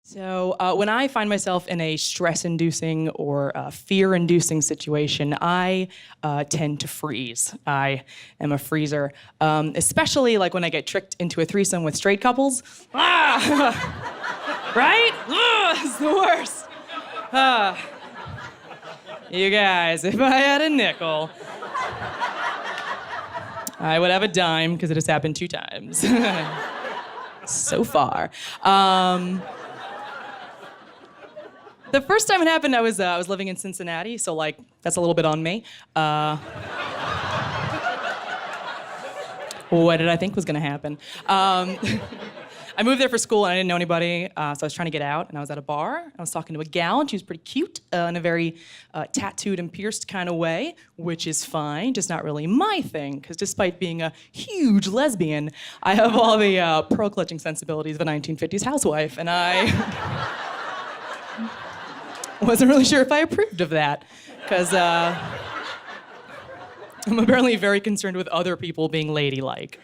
So when I find myself in a stress-inducing or fear-inducing situation, I tend to freeze. I am a freezer, especially like when I get tricked into a threesome with straight couples. Right? It's the worst. You guys, if I had a nickel, I would have a dime because it has happened 2 times so far. The first time it happened, I was living in Cincinnati, so like that's a little bit on me. What did I think was gonna happen? I moved there for school and I didn't know anybody, so I was trying to get out, and I was at a bar. I was talking to a gal, and she was pretty cute in a very tattooed and pierced kind of way, which is fine, just not really my thing, because despite being a huge lesbian, I have all the pearl-clutching sensibilities of a 1950s housewife, and I wasn't really sure if I approved of that, because I'm apparently very concerned with other people being ladylike.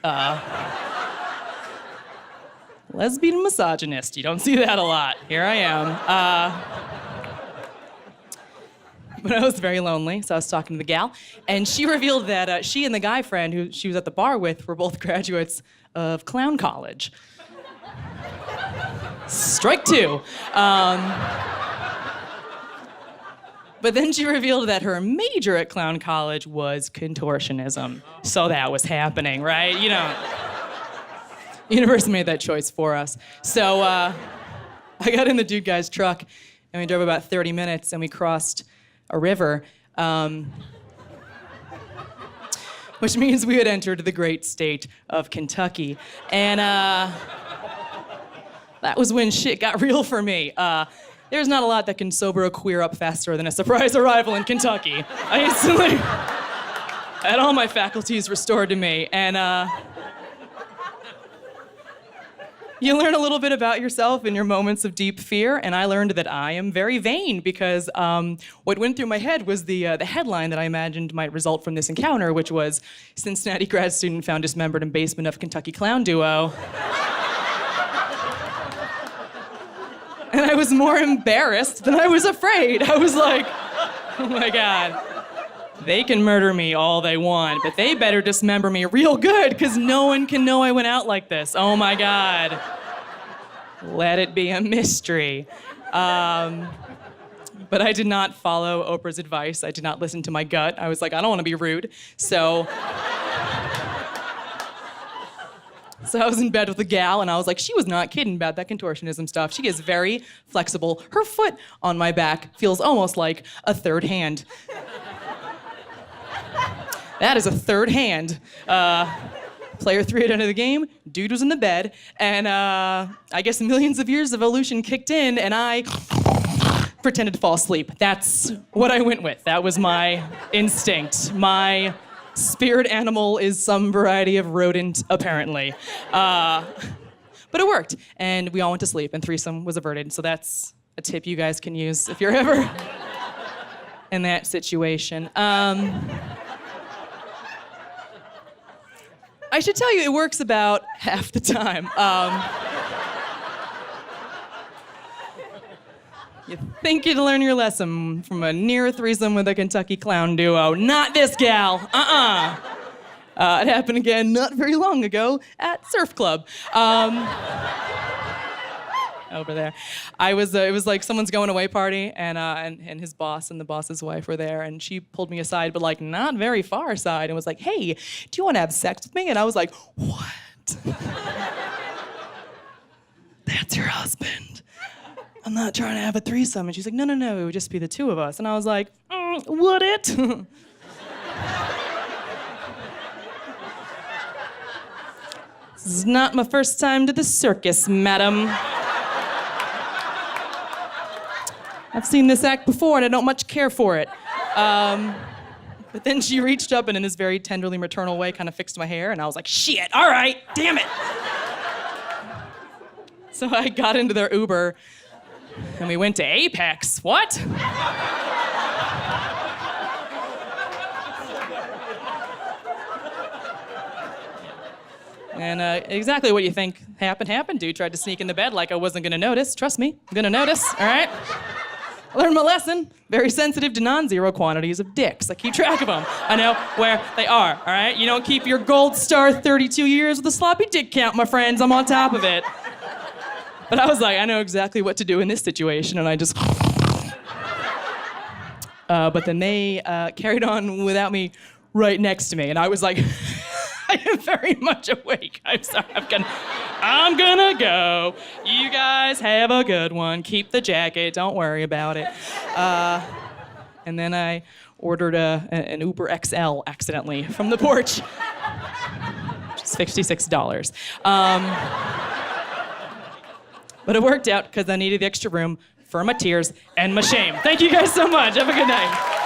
Lesbian misogynist, you don't see that a lot. Here I am. But I was very lonely, so I was talking to the gal, and she revealed that she and the guy friend who she was at the bar with were both graduates of clown college. Strike 2. But then she revealed that her major at clown college was contortionism. So that was happening, right? You know, the universe made that choice for us. So I got in the dude guy's truck, and we drove about 30 minutes, and we crossed a river, which means we had entered the great state of Kentucky. And that was when shit got real for me. There's not a lot that can sober a queer up faster than a surprise arrival in Kentucky. I instantly had all my faculties restored to me, and you learn a little bit about yourself in your moments of deep fear, and I learned that I am very vain because what went through my head was the headline that I imagined might result from this encounter, which was Cincinnati grad student found dismembered in basement of Kentucky clown duo. And I was more embarrassed than I was afraid. I was like, oh my God, they can murder me all they want, but they better dismember me real good because no one can know I went out like this. Oh my God. Let it be a mystery. But I did not follow Oprah's advice. I did not listen to my gut. I was like, I don't want to be rude. So I was in bed with a gal, and I was like, she was not kidding about that contortionism stuff. She is very flexible. Her foot on my back feels almost like a third hand. That is a third hand. Player 3 at the end of the game, dude was in the bed, and I guess millions of years of evolution kicked in, and I pretended to fall asleep. That's what I went with. That was my instinct. My spirit animal is some variety of rodent, apparently. But it worked, and we all went to sleep, and threesome was averted, so that's a tip you guys can use if you're ever in that situation. I should tell you, it works about half the time. You think you'd learn your lesson from a near threesome with a Kentucky clown duo. Not this gal. It happened again not very long ago at Surf Club. Over there. It was like someone's going away party, and his boss and the boss's wife were there, and she pulled me aside, but like not very far aside, and was like, hey, do you want to have sex with me? And I was like, what? That's your husband. I'm not trying to have a threesome. And she's like, no, it would just be the 2 of us. And I was like, would it? This is not my first time to the circus, madam. I've seen this act before, and I don't much care for it. But then she reached up and in this very tenderly maternal way kind of fixed my hair, and I was like, shit, all right, damn it. So I got into their Uber, and we went to Apex. What? And exactly what you think happened. Dude tried to sneak in the bed like I wasn't gonna notice. Trust me, I'm gonna notice, all right? I learned my lesson. Very sensitive to non-zero quantities of dicks. I keep track of them. I know where they are, all right? You don't keep your gold star 32 years with a sloppy dick count, my friends. I'm on top of it. But I was like, I know exactly what to do in this situation, and I just... but then they carried on without me right next to me, and I was like, I am very much awake. I'm sorry, I'm gonna go. You guys have a good one. Keep the jacket, don't worry about it. And then I ordered an Uber XL accidentally from the porch, which is $56. But it worked out because I needed the extra room for my tears and my shame. Thank you guys so much. Have a good night.